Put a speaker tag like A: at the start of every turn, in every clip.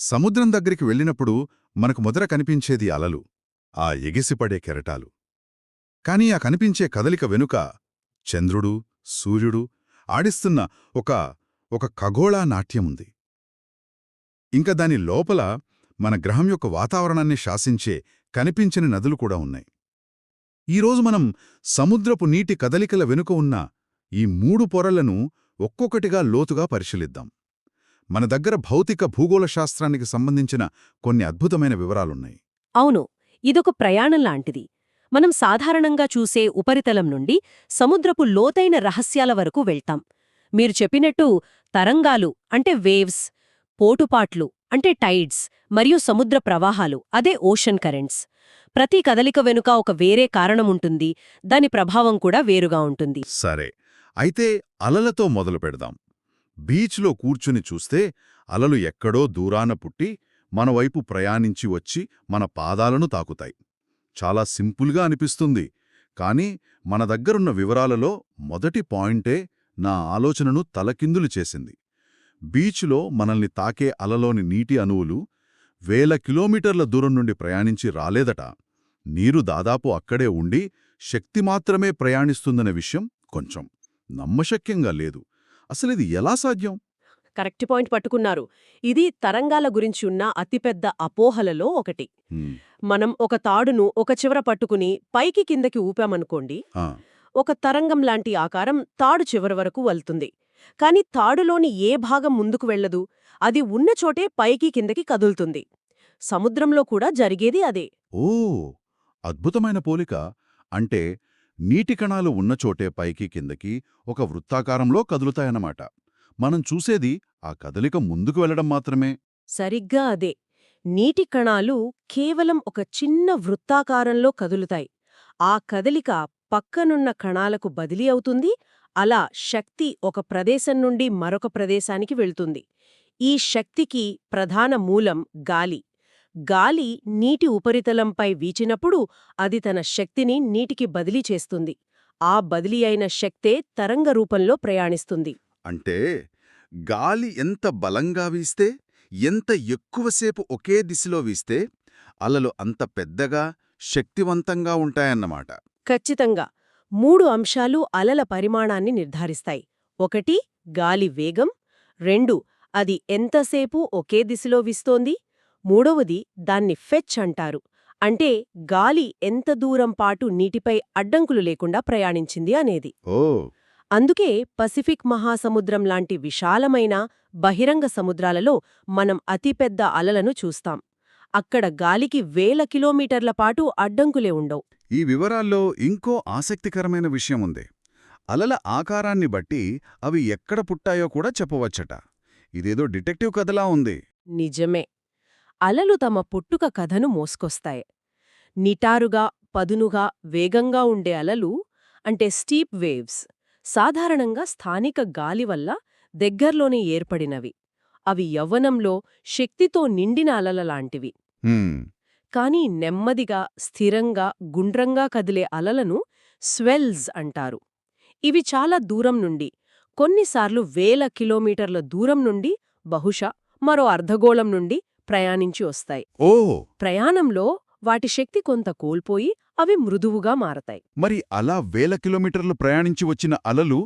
A: సముద్రం దగ్గరికి వెళ్ళినప్పుడు మనకు మొదట కనిపించేది అలలు, ఆ ఎగిసిపడే కెరటాలు. కాని ఆ కనిపించే కదలిక వెనుక చంద్రుడు, సూర్యుడు ఆడిస్తున్న ఒక ఒక ఖగోళా నాట్యముంది. ఇంక దాని లోపల మన గ్రహం యొక్క వాతావరణాన్ని శాసించే కనిపించని నదులు కూడా ఉన్నాయి. ఈరోజు మనం సముద్రపు నీటి కదలికల వెనుక ఉన్న ఈ మూడు పొరలను ఒక్కొక్కటిగా లోతుగా పరిశీలిద్దాం. మన దగ్గర భౌతిక భూగోళ శాస్త్రానికి సంబంధించిన కొన్ని అద్భుతమైన వివరాలున్నాయి.
B: అవును, ఇదొక ప్రయాణం లాంటిది. మనం సాధారణంగా చూసే ఉపరితలం నుండి సముద్రపు లోతైన రహస్యాల వరకు వెళ్తాం. మీరు చెప్పినట్టు తరంగాలు అంటే వేవ్స్, పోటుపాట్లు అంటే టైడ్స్, మరియు సముద్ర ప్రవాహాలు అదే ఓషన్ కరెంట్స్. ప్రతి కదలిక వెనుక ఒక వేరే కారణముంటుంది, దాని ప్రభావం కూడా వేరుగా ఉంటుంది.
A: సరే, అయితే అలలతో మొదలు పెడదాం. బీచ్లో కూర్చుని చూస్తే అలలు ఎక్కడో దూరాన పుట్టి మనవైపు ప్రయాణించి వచ్చి మన పాదాలను తాకుతాయి. చాలా సింపుల్గా అనిపిస్తుంది, కానీ మన దగ్గరున్న వివరాలలో మొదటి పాయింటే నా ఆలోచనను తలకిందులు చేసింది. బీచ్లో మనల్ని తాకే అలలోని నీటి అణువులు వేల కిలోమీటర్ల దూరం నుండి ప్రయాణించి రాలేదట. నీరు దాదాపు అక్కడే ఉండి శక్తి మాత్రమే ప్రయాణిస్తుందనే విషయం కొంచెం నమ్మశక్యంగా లేదు. అసలిది ఎలా సాధ్యం?
B: కరెక్ట్ పాయింట్ పట్టుకున్నారు. ఇది తరంగాల గురించి ఉన్న అతిపెద్ద అపోహలలో ఒకటి. మనం ఒక తాడును ఒక చివర పట్టుకుని పైకి కిందకి ఊపామనుకోండి,
A: ఆ,
B: ఒక తరంగం లాంటి ఆకారం తాడు చివరి వరకు వెళ్తుంది. కాని తాడులోని ఏ భాగం ముందుకు వెళ్లదు, అది ఉన్న చోటే పైకి కిందకి కదులుతుంది. సముద్రంలో కూడా జరిగేది అదే.
A: ఓ, అద్భుతమైన పోలిక. అంటే నీటి కణాలు ఉన్నచోటే పైకి కిందకి ఒక వృత్తాకారంలో కదులుతాయన్నమాట. మనం చూసేది ఆ కదలిక ముందుకు వెళ్లడం మాత్రమే.
B: సరిగ్గా అదే. నీటి కణాలు కేవలం ఒక చిన్న వృత్తాకారంలో కదులుతాయి. ఆ కదలిక పక్కనున్న కణాలకు బదిలీ అవుతుంది. అలా శక్తి ఒక ప్రదేశం నుండి మరొక ప్రదేశానికి వెళ్తుంది. ఈ శక్తికి ప్రధాన మూలం గాలి. గాలి నీటి ఉపరితలంపై వీచినప్పుడు అది తన శక్తిని నీటికి బదిలీ చేస్తుంది. ఆ బదిలీ అయిన శక్తే తరంగ రూపంలో ప్రయాణిస్తుంది.
A: అంటే గాలి ఎంత బలంగా వీస్తే, ఎంత ఎక్కువసేపు ఒకే దిశలో వీస్తే అలలు అంత పెద్దగా, శక్తివంతంగా ఉంటాయన్నమాట.
B: ఖచ్చితంగా. 3 అంశాలు అలల పరిమాణాన్ని నిర్ధారిస్తాయి. 1 గాలి వేగం, 2 అది ఎంతసేపు ఒకే దిశలో వీస్తోంది, 3వది దాన్ని ఫెచ్ అంటారు. అంటే గాలి ఎంత దూరం పాటు నీటిపై అడ్డంకులు లేకుండా ప్రయాణించింది అనేది.
A: ఓ,
B: అందుకే పసిఫిక్ మహాసముద్రం లాంటి విశాలమైన బహిరంగ సముద్రాలలో మనం అతిపెద్ద అలలను చూస్తాం. అక్కడ గాలికి వేల కిలోమీటర్ల పాటు అడ్డంకులే ఉండవు.
A: ఈ వివరాల్లో ఇంకో ఆసక్తికరమైన విషయముంది. అలల ఆకారాన్ని బట్టి అవి ఎక్కడ పుట్టాయో కూడా చెప్పవచ్చట. ఇదేదో డిటెక్టివ్ కథలా ఉంది.
B: నిజమే. అలలు తమ పుట్టుక కథను మోసుకొస్తాయి. నిటారుగా, పదునుగా, వేగంగా ఉండే అలలు అంటే స్టీప్ వేవ్స్ సాధారణంగా స్థానిక గాలి వల్ల దగ్గర్లోనే ఏర్పడినవి. అవి యవ్వనంలో శక్తితో నిండిన అలలలాంటివి.
A: హ్మ్,
B: కానీ నెమ్మదిగా, స్థిరంగా, గుండ్రంగా కదిలే అలలను స్వెల్స్ అంటారు. ఇవి చాలా దూరం నుండి, కొన్నిసార్లు వేల కిలోమీటర్ల దూరం నుండి, బహుశా మరో అర్ధగోళం నుండి ప్రయాణించి వస్తాయి.
A: ఓ,
B: ప్రయాణంలో వాటి శక్తి కొంత కోల్పోయి అవి మృదువుగా మారతాయి.
A: మరి అలా వేల కిలోమీటర్లు ప్రయాణించి వచ్చిన అలలు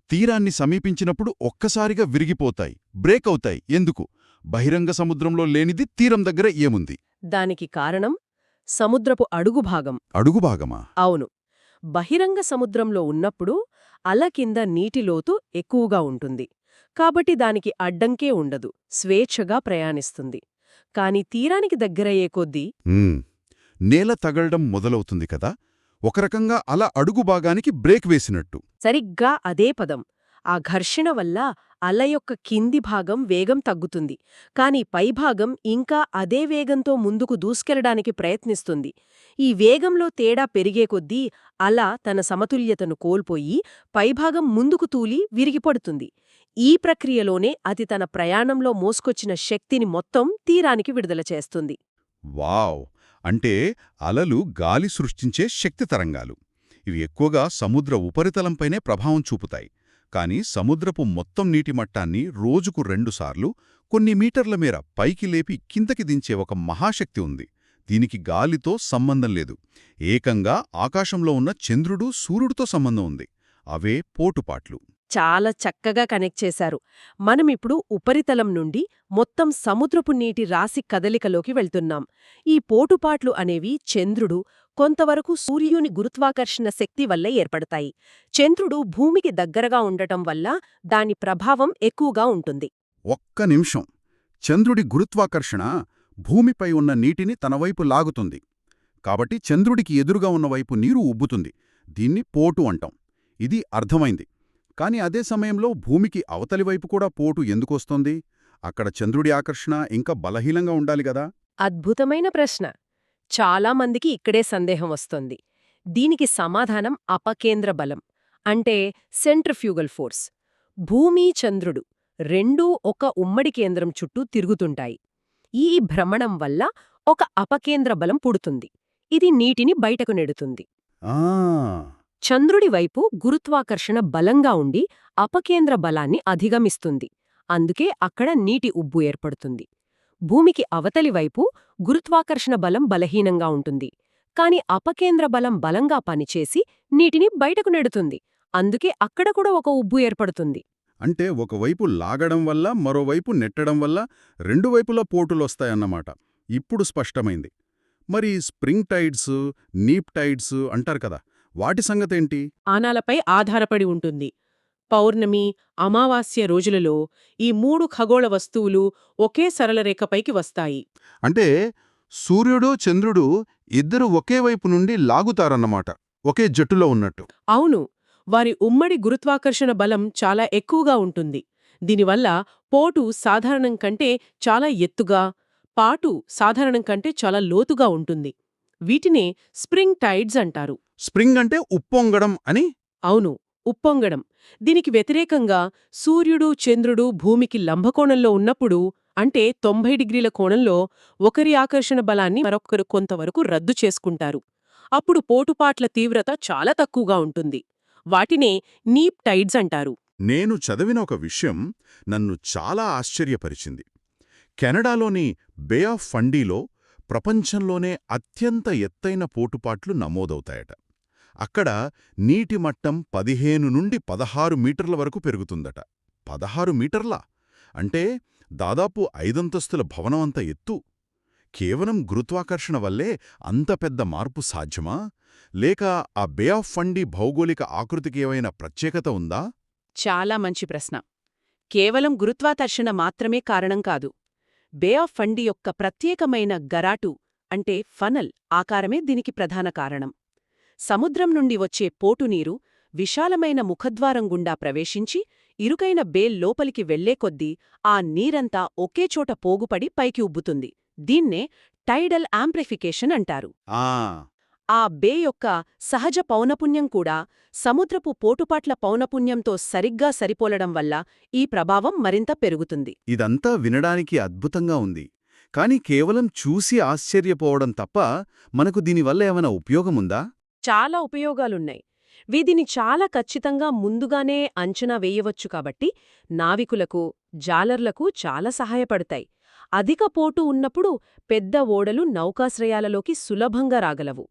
A: తీరాన్ని సమీపించినప్పుడు ఒక్కసారిగా విరిగిపోతాయి, బ్రేక్ అవుతాయి. ఎందుకు? బహిరంగ సముద్రంలో లేనిది తీరం దగ్గర ఏముంది?
B: దానికి కారణం సముద్రపు అడుగుభాగం.
A: అడుగుభాగమా?
B: అవును. బహిరంగ సముద్రంలో ఉన్నప్పుడు అల కింద నీటిలోతు ఎక్కువగా ఉంటుంది. కాబట్టి దానికి అడ్డంకే ఉండదు, స్వేచ్ఛగా ప్రయాణిస్తుంది. కాని తీరానికి దగ్గరయ్యే కొద్దీ
A: నేల తగలడం మొదలవుతుంది కదా, ఒక రకంగా అలా అడుగు భాగానికి బ్రేక్ వేసినట్టు.
B: సరిగ్గా అదే పదం. ఆ ఘర్షణ వల్ల అల యొక్క కింది భాగం వేగం తగ్గుతుంది, కాని పైభాగం ఇంకా అదే వేగంతో ముందుకు దూసుకెళ్లడానికి ప్రయత్నిస్తుంది. ఈ వేగంలో తేడా పెరిగే కొద్దీ అల తన సమతుల్యతను కోల్పోయి పైభాగం ముందుకు తూలి విరిగిపడుతుంది. ఈ ప్రక్రియలోనే అది తన ప్రయాణంలో మోసుకొచ్చిన శక్తిని మొత్తం తీరానికి విడుదల చేస్తుంది.
A: వావ్! అంటే అలలు గాలి సృష్టించే శక్తి తరంగాలు. ఇవి ఎక్కువగా సముద్ర ఉపరితలంపైనే ప్రభావం చూపుతాయి. కాని సముద్రపు మొత్తం నీటి మట్టాన్ని రోజుకు 2 సార్లు కొన్ని మీటర్ల మేర పైకి లేపి కిందకి దించే ఒక మహాశక్తి ఉంది. దీనికి గాలితో సంబంధం లేదు. ఏకంగా ఆకాశంలో ఉన్న చంద్రుడు, సూర్యుడితో సంబంధం ఉంది. అవే పోటుపాట్లు.
B: చాలా చక్కగా కనెక్ట్ చేశారు. మనమిప్పుడు ఉపరితలం నుండి మొత్తం సముద్రపు నీటి రాశి కదలికలోకి వెళ్తున్నాం. ఈ పోటుపాట్లు అనేవి చంద్రుడు, కొంతవరకు సూర్యుని గురుత్వాకర్షణ శక్తి వల్ల ఏర్పడతాయి. చంద్రుడు భూమికి దగ్గరగా ఉండటం వల్ల దాని ప్రభావం ఎక్కువగా ఉంటుంది.
A: ఒక్క నిమిషం. చంద్రుడి గురుత్వాకర్షణ భూమిపై ఉన్న నీటిని తనవైపు లాగుతుంది. కాబట్టి చంద్రుడికి ఎదురుగా ఉన్నవైపు నీరు ఉబ్బుతుంది. దీన్ని పోటు అంటాం. ఇది అర్థమైంది. కాని అదే సమయంలో భూమికి అవతలివైపు కూడా పోటు ఎందుకొస్తోంది? అక్కడ చంద్రుడి ఆకర్షణ ఇంకా బలహీనంగా ఉండాలి గదా?
B: అద్భుతమైన ప్రశ్న. చాలామందికి ఇక్కడే సందేహం వస్తోంది. దీనికి సమాధానం అపకేంద్ర బలం, అంటే సెంట్రిఫ్యూగల్ ఫోర్స్. భూమి, చంద్రుడు రెండూ ఒక ఉమ్మడి కేంద్రం చుట్టూ తిరుగుతుంటాయి. ఈ భ్రమణం వల్ల ఒక అపకేంద్ర బలం పుడుతుంది. ఇది నీటిని బయటకు నెడుతుంది.
A: ఆ
B: చంద్రుడి వైపు గురుత్వాకర్షణ బలంగా ఉండి అపకేంద్ర బలాన్ని అధిగమిస్తుంది. అందుకే అక్కడ నీటి ఉబ్బు ఏర్పడుతుంది. భూమికి అవతలి వైపు గురుత్వాకర్షణ బలం బలహీనంగా ఉంటుంది. కాని అపకేంద్ర బలం బలంగా పనిచేసి నీటిని బయటకు నెడుతుంది. అందుకే అక్కడ కూడా ఒక ఉబ్బు ఏర్పడుతుంది.
A: అంటే ఒకవైపు లాగడం వల్ల, మరోవైపు నెట్టడం వల్ల రెండు వైపులా పోటులొస్తాయన్నమాట. ఇప్పుడు స్పష్టమైంది. మరి స్ప్రింగ్ టైడ్స్, నీప్ టైడ్స్ అంటారు కదా, వాటి సంగతేంటి?
C: ఆనాలపై ఆధారపడి ఉంటుంది. పౌర్ణమి, అమావాస్య రోజులలో ఈ 3 ఖగోళ వస్తువులు ఒకే సరళ రేఖపైకి వస్తాయి.
A: అంటే సూర్యుడు, చంద్రుడు ఇద్దరు ఒకే వైపు నుండి లాగుతారన్నమాట, ఒకే జట్టులో ఉన్నట్టు.
C: అవును, వారి ఉమ్మడి గురుత్వాకర్షణ బలం చాలా ఎక్కువగా ఉంటుంది. దీనివల్ల పోటు సాధారణం కంటే చాలా ఎత్తుగా, పాటు సాధారణం కంటే చాలా లోతుగా ఉంటుంది. వీటినే స్ప్రింగ్ టైడ్స్ అంటారు.
A: స్ప్రింగ్ అంటే ఉప్పొంగడం అని?
C: అవును, ఉప్పొంగడం. దీనికి వ్యతిరేకంగా సూర్యుడు, చంద్రుడు భూమికి లంబకోణంలో ఉన్నప్పుడు, అంటే 90 డిగ్రీల కోణంలో, ఒకరి ఆకర్షణ బలాన్ని మరొకరు కొంతవరకు రద్దు చేసుకుంటారు. అప్పుడు పోటుపాట్ల తీవ్రత చాలా తక్కువగా ఉంటుంది. వాటినే నీప్ టైడ్స్ అంటారు.
A: నేను చదివిన ఒక విషయం నన్ను చాలా ఆశ్చర్యపరిచింది. కెనడాలోని బే ఆఫ్ ఫండీలో ప్రపంచంలోనే అత్యంత ఎత్తైన పోటుపాట్లు నమోదవుతాయట. అక్కడ నీటి మట్టం 15 నుండి 16 మీటర్ల వరకు పెరుగుతుందట. 16 మీటర్లా? అంటే దాదాపు 5 అంతస్తుల భవనమంత ఎత్తు. కేవలం గురుత్వాకర్షణ వల్లే అంత పెద్ద మార్పు సాధ్యమా? లేక ఆ బే ఆఫ్ ఫండీ భౌగోళిక ఆకృతికి ఏవైనా ప్రత్యేకత ఉందా?
C: చాలా మంచి ప్రశ్న. కేవలం గురుత్వాకర్షణ మాత్రమే కారణం కాదు. బే ఆఫ్ ఫండీ యొక్క ప్రత్యేకమైన గరాటు, అంటే ఫనల్ ఆకారమే దీనికి ప్రధాన కారణం. సముద్రం నుండి వచ్చే పోటునీరు విశాలమైన ముఖద్వారం గుండా ప్రవేశించి ఇరుకైన బే లోపలికి వెళ్లే కొద్దీ ఆ నీరంతా ఒకేచోట పోగుపడి పైకి ఉబ్బుతుంది. దీన్నే టైడల్ యాంప్లిఫికేషన్ అంటారు. ఆ బే యొక్క సహజ పౌనపున్యం కూడా సముద్రపు పోటుపాట్ల పౌనపున్యంతో సరిగ్గా సరిపోలడం వల్ల ఈ ప్రభావం మరింత పెరుగుతుంది.
A: ఇదంతా వినడానికి అద్భుతంగా ఉంది. కాని కేవలం చూసి ఆశ్చర్యపోవడం తప్ప మనకు దీనివల్ల ఏమైనా ఉపయోగముందా?
B: చాలా ఉపయోగాలున్నాయి. వీటిని చాలా ఖచ్చితంగా ముందుగానే అంచనా వేయవచ్చు కాబట్టి నావికులకు, జాలర్లకు చాలా సహాయపడతాయి. అధిక పోటు ఉన్నప్పుడు పెద్ద ఓడలు నౌకాశ్రయాలలోకి సులభంగా రాగలవు.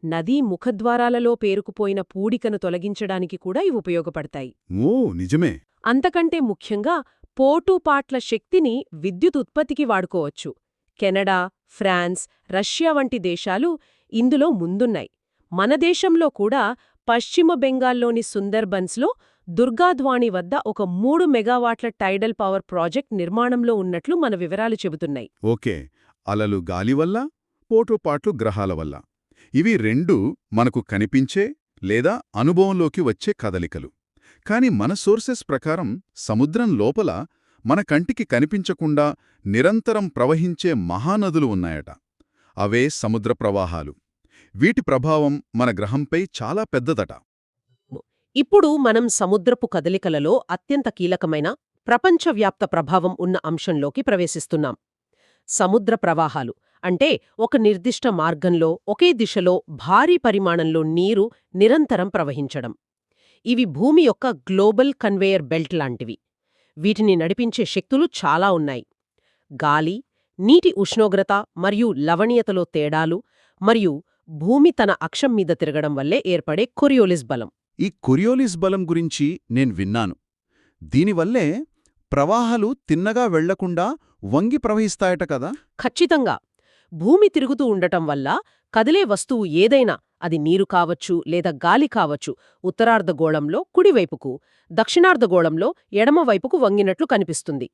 B: నదీ ముఖద్వారాలలో పేరుకుపోయిన పూడికను తొలగించడానికి కూడా ఇవి ఉపయోగపడతాయి.
A: ఓ నిజమే.
B: అంతకంటే ముఖ్యంగా పోటుపాట్ల శక్తిని విద్యుత్ ఉత్పత్తికి వాడుకోవచ్చు. కెనడా, ఫ్రాన్స్, రష్యా వంటి దేశాలు ఇందులో ముందున్నాయి. మన దేశంలో కూడా పశ్చిమ బెంగాల్లోని సుందర్బన్స్లో దుర్గాద్వాణి వద్ద ఒక 3 మెగావాట్ల టైడల్ పవర్ ప్రాజెక్ట్ నిర్మాణంలో ఉన్నట్లు మన వివరాలు చెబుతున్నాయి.
A: ఓకే, అలలు గాలి వల్ల, పోటుపాట్లు గ్రహాల వల్ల. ఇవి రెండూ మనకు కనిపించే లేదా అనుభవంలోకి వచ్చే కదలికలు. కాని మన సోర్సెస్ ప్రకారం సముద్రం లోపల మన కంటికి కనిపించకుండా నిరంతరం ప్రవహించే మహానదులు ఉన్నాయట. అవే సముద్ర ప్రవాహాలు. వీటి ప్రభావం మన గ్రహంపై చాలా పెద్దదట.
B: ఇప్పుడు మనం సముద్రపు కదలికలలో అత్యంత కీలకమైన ప్రపంచవ్యాప్త ప్రభావం ఉన్న అంశంలోకి ప్రవేశిస్తున్నాం. సముద్ర ప్రవాహాలు అంటే ఒక నిర్దిష్ట మార్గంలో ఒకే దిశలో భారీ పరిమాణంలో నీరు నిరంతరం ప్రవహించడం. ఇవి భూమి యొక్క గ్లోబల్ కన్వేయర్ బెల్ట్ లాంటివి. వీటిని నడిపించే శక్తులు చాలా ఉన్నాయి. గాలి, నీటి ఉష్ణోగ్రత మరియు లవణీయతలో తేడాలు, మరియు భూమి తన అక్షం మీద తిరగడం వల్లే ఏర్పడే కొరియోలిస్ బలం.
D: ఈ కొరియోలిస్ బలం గురించి నేను విన్నాను. దీనివల్లే ప్రవాహాలు తిన్నగా వెళ్లకుండా వంగి ప్రవహిస్తాయట కదా?
B: ఖచ్చితంగా. భూమి తిరుగుతూ ఉండటం వల్ల కదిలే వస్తువు ఏదైనా, అది నీరు కావచ్చు లేదా గాలి కావచ్చు, ఉత్తరార్ధగోళంలో కుడివైపుకు, దక్షిణార్ధగోళంలో ఎడమవైపుకు వంగినట్లు కనిపిస్తుంది.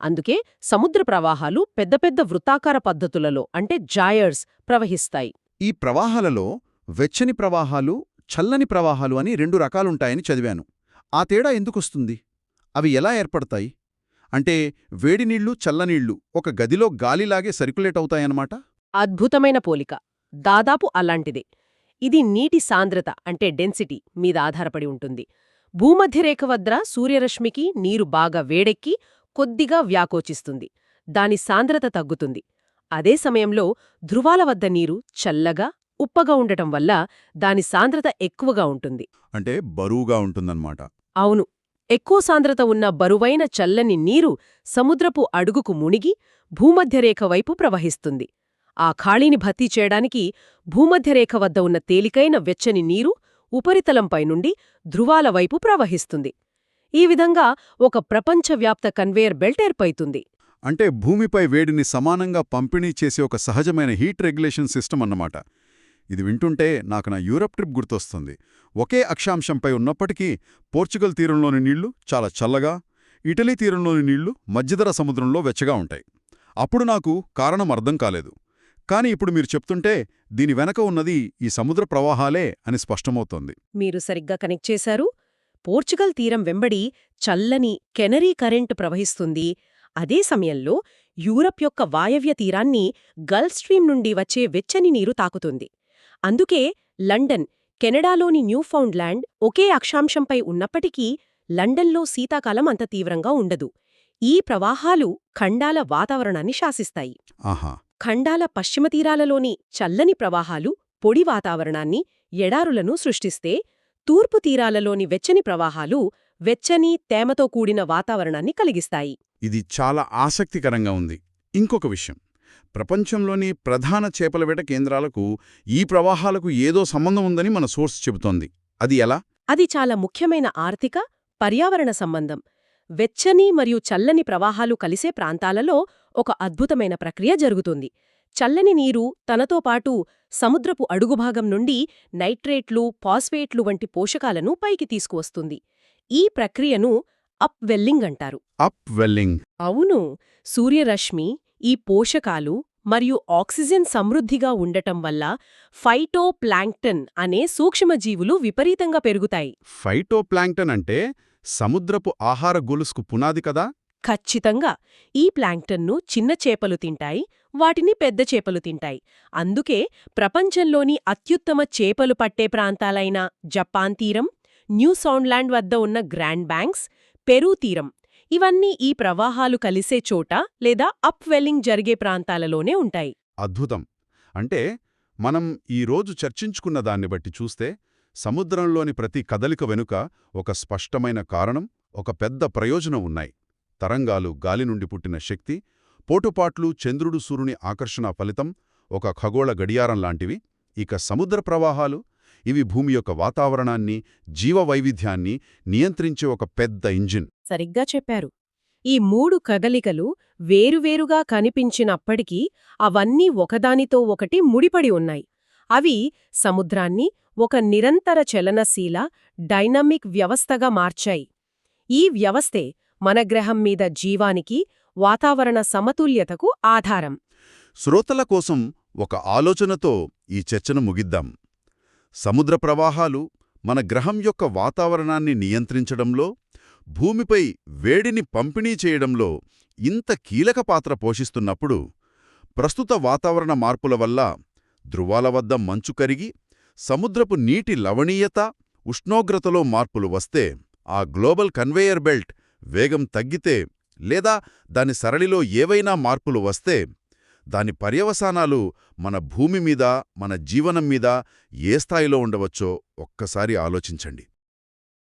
B: అందుకే సముద్ర ప్రవాహాలు పెద్ద పెద్ద వృత్తాకార పద్ధతులలో అంటే జాయర్స్ ప్రవహిస్తాయి.
D: ఈ ప్రవాహాలలో వెచ్చని ప్రవాహాలు, చల్లని ప్రవాహాలు అని 2 రకాలుంటాయని చదివాను. ఆ తేడా ఎందుకొస్తుంది? అవి ఎలా ఏర్పడతాయి? అంటే వేడినీళ్లు, చల్లనీళ్లు ఒక గదిలో గాలిలాగే సర్క్యులేట్ అవుతాయన్నమాట?
B: అద్భుతమైన పోలిక. దాదాపు అలాంటిదే. ఇది నీటి సాంద్రత అంటే డెన్సిటీ మీద ఆధారపడి ఉంటుంది. భూమధ్యరేఖ వద్ద సూర్యరశ్మికి నీరు బాగా వేడెక్కి కొద్దిగా వ్యాకోచిస్తుంది. దాని సాంద్రత తగ్గుతుంది. అదే సమయంలో ధృవాల వద్ద నీరు చల్లగా, ఉప్పగా ఉండటం వల్ల దాని సాంద్రత ఎక్కువగా ఉంటుంది.
D: అంటే బరువుగా ఉంటుందన్నమాట.
B: అవును. ఎక్కువ సాంద్రత ఉన్న బరువైన చల్లని నీరు సముద్రపు అడుగుకు మునిగి భూమధ్యరేఖ వైపు ప్రవహిస్తుంది. ఆ ఖాళీని భర్తీ చేయడానికి భూమధ్యరేఖ వద్ద ఉన్న తేలికైన వెచ్చని నీరు ఉపరితలంపై నుండి ధృవాల వైపు ప్రవహిస్తుంది. ఈ విధంగా ఒక ప్రపంచవ్యాప్త కన్వేయర్ బెల్ట్ ఏర్పడుతుంది.
D: అంటే భూమిపై వేడిని సమానంగా పంపిణీ చేసే ఒక సహజమైన హీట్ రెగ్యులేషన్ సిస్టమ్ అన్నమాట. ఇది వింటుంటే నాకు నా యూరప్ ట్రిప్ గుర్తొస్తుంది. ఒకే అక్షాంశంపై ఉన్నప్పటికీ పోర్చుగల్ తీరంలోని నీళ్లు చాలా చల్లగా, ఇటలీ తీరంలోని నీళ్లు మధ్యధరా సముద్రంలో వెచ్చగా ఉంటాయి. అప్పుడు నాకు కారణం అర్థం కాలేదు. కానీ ఇప్పుడు మీరు చెప్తుంటే దీని వెనక ఉన్నది ఈ సముద్ర ప్రవాహాలే అని స్పష్టమవుతోంది.
B: మీరు సరిగ్గా కనెక్ట్ చేశారు. పోర్చుగల్ తీరం వెంబడి చల్లని కెనరీ కరెంటు ప్రవహిస్తుంది. అదే సమయంలో యూరప్ యొక్క వాయవ్య తీరాన్ని గల్ఫ్ స్ట్రీమ్ నుండి వచ్చే వెచ్చని నీరు తాకుతుంది. అందుకే లండన్, కెనడాలోని న్యూఫౌండ్లాండ్ ఒకే అక్షాంశంపై ఉన్నప్పటికీ లండన్లో శీతాకాలం అంత తీవ్రంగా ఉండదు. ఈ ప్రవాహాలు ఖండాల వాతావరణాన్ని శాసిస్తాయి.
D: ఆహా.
B: ఖండాల పశ్చిమ తీరాలలోని చల్లని ప్రవాహాలు పొడి వాతావరణాన్ని, ఎడారులను సృష్టిస్తే, తూర్పు తీరాలలోని వెచ్చని ప్రవాహాలు వెచ్చని, తేమతో కూడిన వాతావరణాన్ని కలిగిస్తాయి.
D: ఇది చాలా ఆసక్తికరంగా ఉంది. ఇంకొక విషయం, ప్రపంచంలోని ప్రధాన చేపల వేట కేంద్రాలకు ఈ ప్రవాహాలకు ఏదో సంబంధం ఉందని మన సోర్స్ చెబుతోంది. అది ఎలా?
B: అది చాలా ముఖ్యమైన ఆర్థిక, పర్యావరణ సంబంధం. వెచ్చని మరియు చల్లని ప్రవాహాలు కలిసే ప్రాంతాలలో ఒక అద్భుతమైన ప్రక్రియ జరుగుతుంది. చల్లని నీరు తనతో పాటు సముద్రపు అడుగుభాగం నుండి నైట్రేట్లు, ఫాస్ఫేట్లు వంటి పోషకాలను పైకి తీసుకువస్తుంది. ఈ ప్రక్రియను అప్ వెల్లింగ్ అంటారు.
D: అప్ వెల్లింగ్.
B: అవును. సూర్యరశ్మి, ఈ పోషకాలు మరియు ఆక్సిజన్ సమృద్ధిగా ఉండటం వల్ల ఫైటోప్లాంక్టన్ అనే సూక్ష్మజీవులు విపరీతంగా పెరుగుతాయి.
D: ఫైటోప్లాంక్టన్ అంటే సముద్రపు ఆహార గొలుసుకు పునాది కదా?
B: ఖచ్చితంగా. ఈ ప్లాంక్టన్ను చిన్న చేపలు తింటాయి, వాటిని పెద్ద చేపలు తింటాయి. అందుకే ప్రపంచంలోని అత్యుత్తమ చేపలు పట్టే ప్రాంతాలైన జపాన్ తీరం, న్యూ సౌండ్లాండ్ వద్ద ఉన్న గ్రాండ్ బ్యాంక్స్, పెరూ తీరం ఇవన్నీ ఈ ప్రవాహాలు కలిసే చోట లేదా అప్ వెల్లింగ్ జరిగే ప్రాంతాలలోనే ఉంటాయి.
D: అద్భుతం. అంటే మనం ఈరోజు చర్చించుకున్న దాన్ని బట్టి చూస్తే సముద్రంలోని ప్రతి కదలిక వెనుక ఒక స్పష్టమైన కారణం, ఒక పెద్ద ప్రయోజనం ఉన్నాయి. తరంగాలు, గాలి నుండి పుట్టిన శక్తి, పోటుపాట్లు, చంద్రుడు సూర్యుని ఆకర్షణ ఫలితం, ఒక ఖగోళ గడియారం లాంటివి. ఇక సముద్ర ప్రవాహాలు, ఇవి భూమి యొక్క వాతావరణాన్ని, జీవవైవిధ్యాన్ని నియంత్రించే ఒక పెద్ద ఇంజిన్.
B: సరిగ్గా చెప్పారు. ఈ 3 కదలికలు వేరువేరుగా కనిపించినప్పటికీ అవన్నీ ఒకదానితో ఒకటి ముడిపడి ఉన్నాయి. అవి సముద్రాన్ని ఒక నిరంతర చలనశీల, డైనమిక్ వ్యవస్థగా మార్చాయి. ఈ వ్యవస్థే మన గ్రహం మీద జీవానికి, వాతావరణ సమతుల్యతకు ఆధారం.
D: శ్రోతల కోసం ఒక ఆలోచనతో ఈ చర్చను ముగిద్దాం. సముద్ర ప్రవాహాలు మన గ్రహం యొక్క వాతావరణాన్ని నియంత్రించడంలో, భూమిపై వేడిని పంపిణీ చేయడంలో ఇంత కీలక పాత్ర పోషిస్తున్నప్పుడు, ప్రస్తుత వాతావరణ మార్పుల వల్ల ధృవాల వద్ద మంచు కరిగి, సముద్రపు నీటి లవణీయత, ఉష్ణోగ్రతలో మార్పులు వస్తే, ఆ గ్లోబల్ కన్వేయర్ బెల్ట్ వేగం తగ్గితే లేదా దాని సరళిలో ఏవైనా మార్పులు వస్తే, దాని పర్యవసానాలు మన భూమి మీద, మన జీవనం మీద ఏ స్థాయిలో ఉండవచ్చో ఒక్కసారి ఆలోచించండి.